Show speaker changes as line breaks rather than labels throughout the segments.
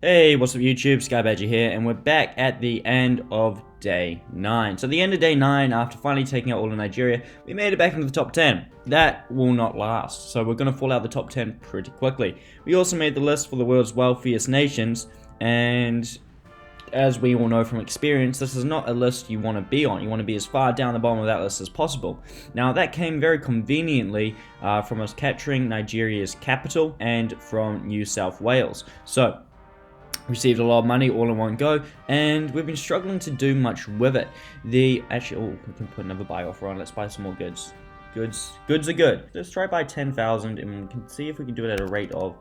Hey, what's up YouTube, Skybadger here, and we're back at the end of day 9. So the end of day 9, after finally taking out all of Nigeria, we made it back into the top 10. That will not last, so we're going to fall out the top 10 pretty quickly. We also made the list for the world's wealthiest nations, and as we all know from experience, this is not a list you want to be on. You want to be as far down the bottom of that list as possible. Now, that came very conveniently from us capturing Nigeria's capital and from New South Wales. So received a lot of money all in one go, and we've been struggling to do much with it. We can put another buy offer on. Let's buy some more goods. Goods are good. Let's try buy 10,000, and we can see if we can do it at a rate of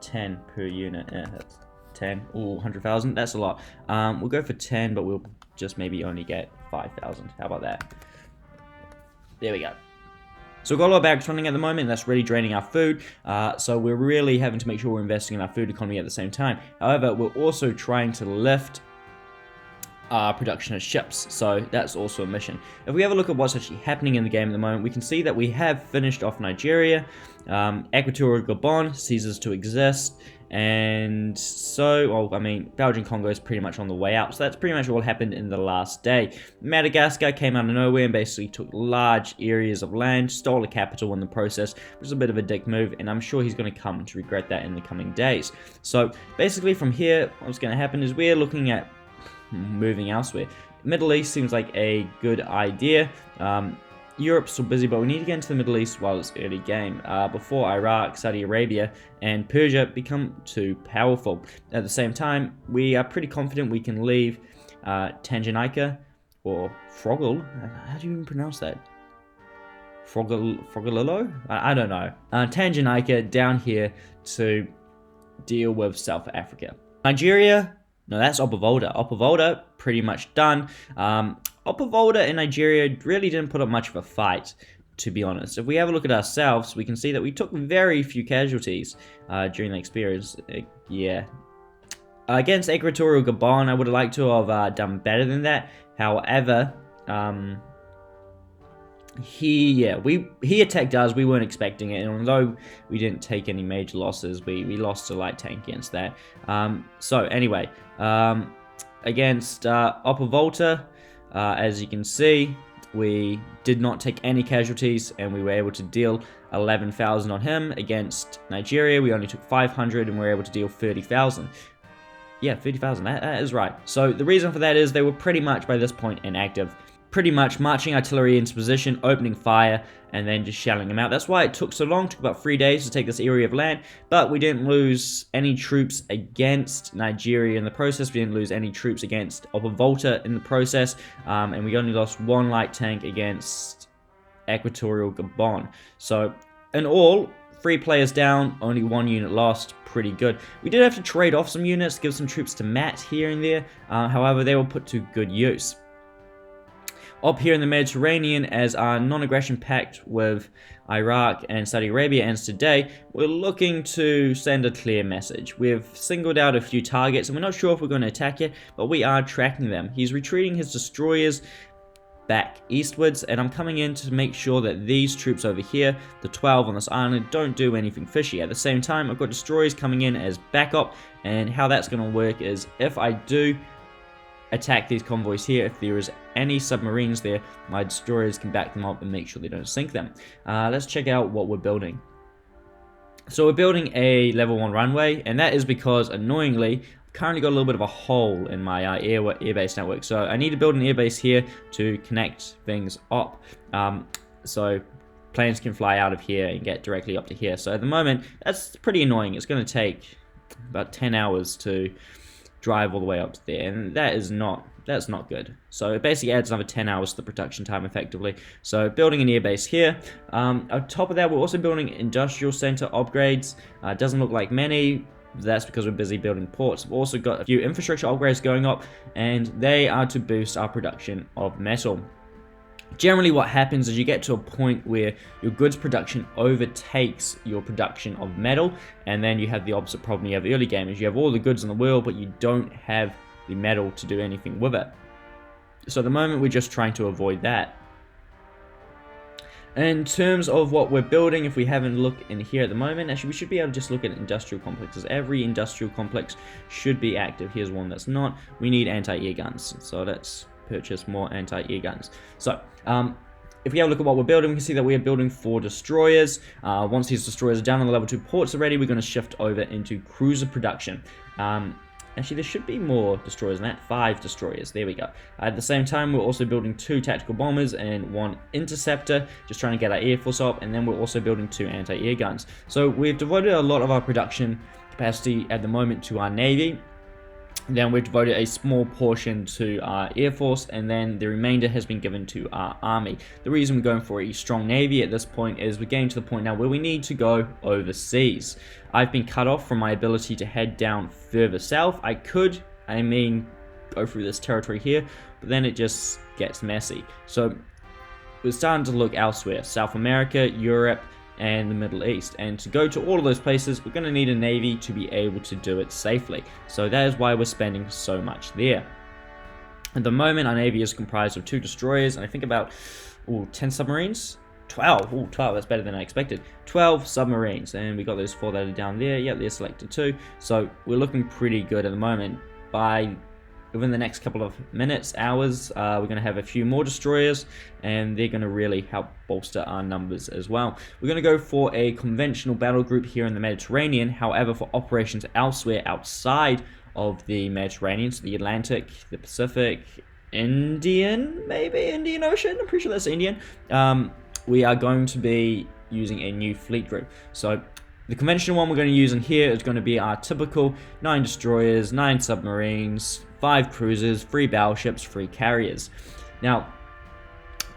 10 per unit. That's 10. Ooh, 100,000. That's a lot. We'll go for 10, but we'll just maybe only get 5,000. How about that? There we go. So we've got a lot of bags running at the moment, and that's really draining our food, so we're really having to make sure we're investing in our food economy at the same time. However, we're also trying to lift our production of ships, so that's also a mission. If we have a look at what's actually happening in the game at the moment, we can see that we have finished off Nigeria, Equatorial Gabon ceases to exist, and so, well, I mean, Belgian Congo is pretty much on the way out, so that's pretty much all happened in the last day. Madagascar came out of nowhere and basically took large areas of land, stole the capital in the process, which is a bit of a dick move, and I'm sure he's going to come to regret that in the coming days. So basically from here, what's going to happen is we're looking at moving elsewhere. Middle East seems like a good idea. Europe's still busy, but we need to get into the Middle East while it's early game, before Iraq, Saudi Arabia, and Persia become too powerful. At the same time, we are pretty confident we can leave Tanganyika, or Froggle, how do you even pronounce that? Frogololo? I don't know. Tanganyika down here to deal with South Africa. Nigeria, no, that's Opavolta. Opavolta, pretty much done. Opavolta in Nigeria really didn't put up much of a fight, to be honest. If we have a look at ourselves, we can see that we took very few casualties during the experience. Against Equatorial Gabon, I would have liked to have done better than that. However, he attacked us. We weren't expecting it, and although we didn't take any major losses, we lost a light tank against that. So anyway, against Opavolta, as you can see, we did not take any casualties, and we were able to deal 11,000 on him. Against Nigeria, we only took 500, and we were able to deal 30,000. Yeah, 30,000, that is right. So the reason for that is they were pretty much, by this point, inactive. Pretty much marching artillery into position, opening fire, and then just shelling them out. That's why it took so long. It took about 3 days to take this area of land, but we didn't lose any troops against Nigeria in the process. We didn't lose any troops against Opavolta in the process, and we only lost 1 light tank against Equatorial Gabon. So in all, 3 players down, only 1 unit lost. Pretty good. We did have to trade off some units, give some troops to Matt here and there. However, they were put to good use. Up here in the Mediterranean, as our non-aggression pact with Iraq and Saudi Arabia ends today, we're looking to send a clear message. We've singled out a few targets, and we're not sure if we're going to attack it, but we are tracking them. He's retreating his destroyers back eastwards, and I'm coming in to make sure that these troops over here, the 12 on this island, don't do anything fishy. At the same time, I've got destroyers coming in as backup, and how that's going to work is if I do attack these convoys here, if there is any submarines there, my destroyers can back them up and make sure they don't sink them. Let's check out what we're building. So we're building a level 1 runway, and that is because, annoyingly, I've currently got a little bit of a hole in my airbase network. So I need to build an airbase here to connect things up, so planes can fly out of here and get directly up to here. So at the moment, that's pretty annoying. It's going to take about 10 hours to drive all the way up to there, and that's not good. So it basically adds another 10 hours to the production time effectively. So building an airbase here. On top of that, we're also building industrial center upgrades. Doesn't look like many. That's because we're busy building ports. We've also got a few infrastructure upgrades going up, and they are to boost our production of metal. Generally what happens is you get to a point where your goods production overtakes your production of metal, and then you have the opposite problem you have early game, is you have all the goods in the world, but you don't have the metal to do anything with it. So at the moment we're just trying to avoid that. In terms of what we're building, if we haven't looked in here at the moment, actually we should be able to just look at industrial complexes. Every industrial complex should be active. Here's one that's not. We need anti-air guns, so let's purchase more anti-air guns. So if we have a look at what we're building, we can see that we are building 4 destroyers. Once these destroyers are down on the level 2 ports already, we're going to shift over into cruiser production. Actually, there should be more destroyers than that. 5 destroyers. There we go. At the same time, we're also building 2 tactical bombers and 1 interceptor, just trying to get our air force up. And then we're also building 2 anti-air guns. So we've devoted a lot of our production capacity at the moment to our navy. Then we've devoted a small portion to our Air Force, and then the remainder has been given to our Army. The reason we're going for a strong Navy at this point is we're getting to the point now where we need to go overseas. I've been cut off from my ability to head down further south. I could, go through this territory here, but then it just gets messy. So we're starting to look elsewhere. South America, Europe, and the Middle East. And to go to all of those places, we're going to need a navy to be able to do it safely. So that is why we're spending so much there. At the moment, our navy is comprised of 2 destroyers and I think about 10 submarines. 12. 12. That's better than I expected. 12 submarines, and we got those 4 that are down there. Yep, they're selected too. So we're looking pretty good at the moment. Within the next couple of minutes, hours, we're going to have a few more destroyers, and they're going to really help bolster our numbers as well. We're going to go for a conventional battle group here in the Mediterranean. However, for operations elsewhere outside of the Mediterranean, so the Atlantic, the Pacific, Indian Ocean, I'm pretty sure that's Indian, we are going to be using a new fleet group. So the conventional one we're going to use in here is going to be our typical 9 destroyers, 9 submarines, 5 cruisers, 3 battleships, 3 carriers. Now,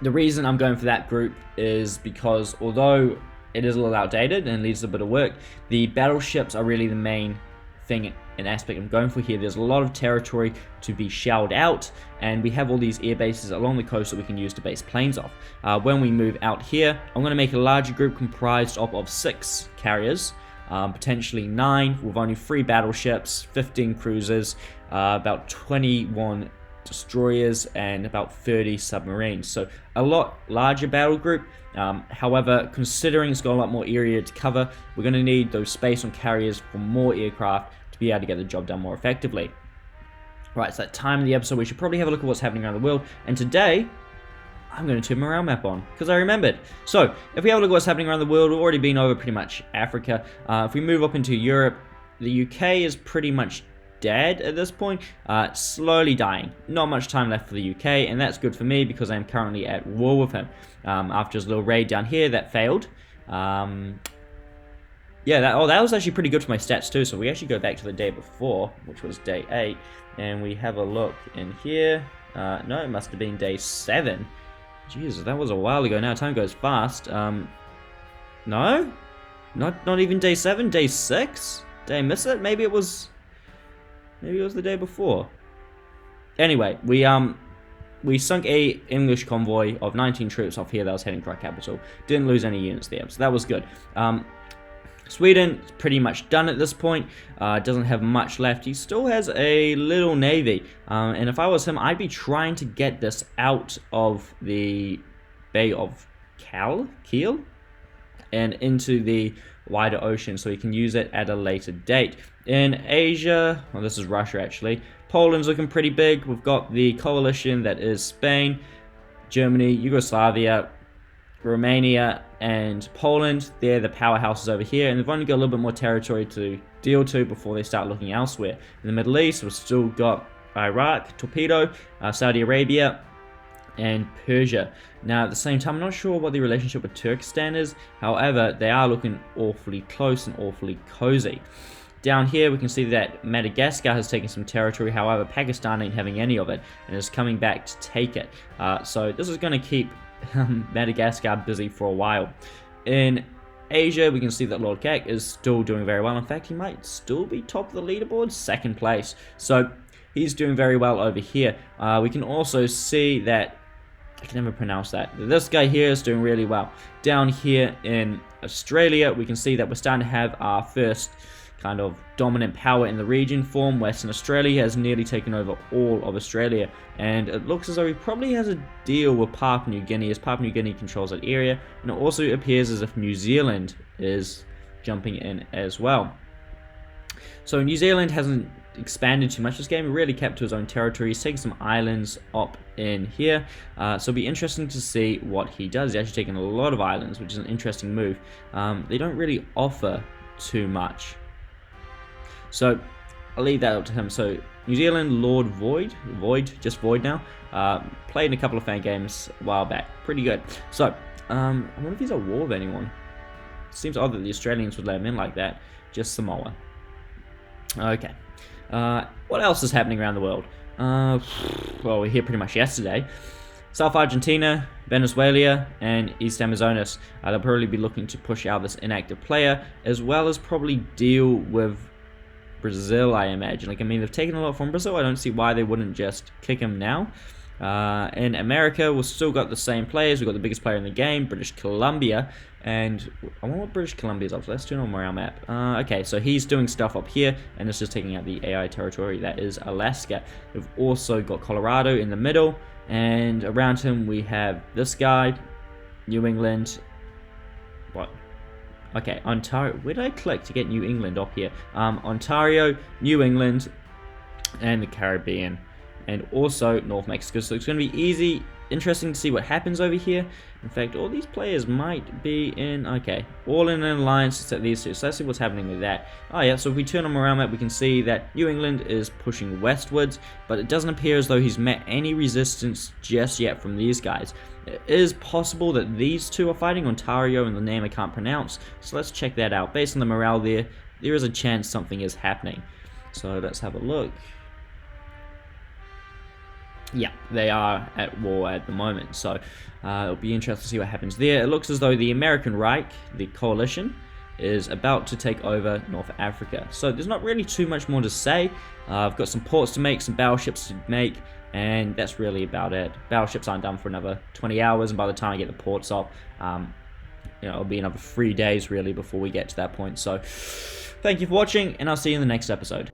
the reason I'm going for that group is because although it is a little outdated and needs a bit of work, the battleships are really the main thing and aspect I'm going for here. There's a lot of territory to be shelled out, and we have all these air bases along the coast that we can use to base planes off. When we move out here, I'm going to make a larger group comprised of 6 carriers, potentially 9 with only 3 battleships, 15 cruisers, about 21 destroyers, and about 30 submarines. So a lot larger battle group. However, considering it's got a lot more area to cover, we're going to need those space on carriers for more aircraft to be able to get the job done more effectively. Right, it's that time of the episode we should probably have a look at what's happening around the world. And today, I'm going to turn my morale map on, because I remembered. So, if we have a look at what's happening around the world, we've already been over pretty much Africa. If we move up into Europe, the UK is pretty much dead at this point, slowly dying. Not much time left for the UK, and that's good for me because I'm currently at war with him. After his little raid down here, that failed. Yeah, that was actually pretty good for my stats too. So we actually go back to the day before, which was day 8, and we have a look in here. No, it must have been day 7. Jesus, that was a while ago now. Time goes fast. No, not even day 7. Day 6. Did I miss it? Maybe it was the day before. Anyway, we sunk a English convoy of 19 troops off here that was heading for our capital. Didn't lose any units there, so that was good. Sweden is pretty much done at this point. Doesn't have much left. He still has a little navy, and if I was him, I'd be trying to get this out of the Bay of Kiel and into the wider ocean, so he can use it at a later date. In Asia, well, this is Russia actually. Poland's looking pretty big. We've got the coalition that is Spain, Germany, Yugoslavia, Romania, and Poland. They're the powerhouses over here, and they've only got a little bit more territory to deal to before they start looking elsewhere. In the Middle East, we've still got Iraq, Torpedo, Saudi Arabia, and Persia. Now, at the same time, I'm not sure what the relationship with Turkestan is. However, they are looking awfully close and awfully cozy. Down here, we can see that Madagascar has taken some territory. However, Pakistan ain't having any of it and is coming back to take it. So this is going to keep Madagascar busy for a while. In Asia, we can see that Lord Kek is still doing very well. In fact, he might still be top of the leaderboard, 2nd place. So he's doing very well over here. We can also see that, I can never pronounce that, this guy here is doing really well. Down here in Australia, we can see that we're starting to have our first kind of dominant power in the region form. Western Australia has nearly taken over all of Australia, and it looks as though he probably has a deal with Papua New Guinea, as Papua New Guinea controls that area, and it also appears as if New Zealand is jumping in as well. So New Zealand hasn't expanded too much this game. He really kept to his own territory. He's taking some islands up in here, so it'll be interesting to see what he does. He's actually taken a lot of islands, which is an interesting move. They don't really offer too much, so I'll leave that up to him. So New Zealand, Lord Void, just Void now. Played in a couple of fan games a while back, pretty good. So I wonder if he's at war with anyone. Seems odd that the Australians would let him in like that. Just Samoa. Okay. What else is happening around the world? Well, we're here pretty much yesterday. South Argentina, Venezuela, and East Amazonas. They'll probably be looking to push out this inactive player, as well as probably deal with Brazil, I imagine. Like, I mean, they've taken a lot from Brazil. I don't see why they wouldn't just kick him now. In America, we've still got the same players. We've got the biggest player in the game, British Columbia, and I wonder what British Columbia's up to. Let's turn on our map. Okay, so he's doing stuff up here, and it's just taking out the AI territory that is Alaska. We've also got Colorado in the middle, and around him we have this guy, New England. What? Okay, Ontario. Where did I click to get New England up here? Ontario, New England, and the Caribbean. And also North Mexico. So it's going to be interesting to see what happens over here. In fact, all these players might be in, okay, all in an alliance except these two. So let's see what's happening with that. Oh yeah, so if we turn on around map, we can see that New England is pushing westwards, but it doesn't appear as though he's met any resistance just yet from these guys. It is possible that these two are fighting, Ontario and the name I can't pronounce. So let's check that out. Based on the morale there is a chance something is happening. So let's have a look. Yeah, they are at war at the moment, so it'll be interesting to see what happens there. It looks as though the American Reich, the coalition, is about to take over North Africa. So there's not really too much more to say. I've got some ports to make, some battleships to make, and that's really about it. Battleships aren't done for another 20 hours, and by the time I get the ports up, it'll be another 3 days really before we get to that point. So thank you for watching, and I'll see you in the next episode.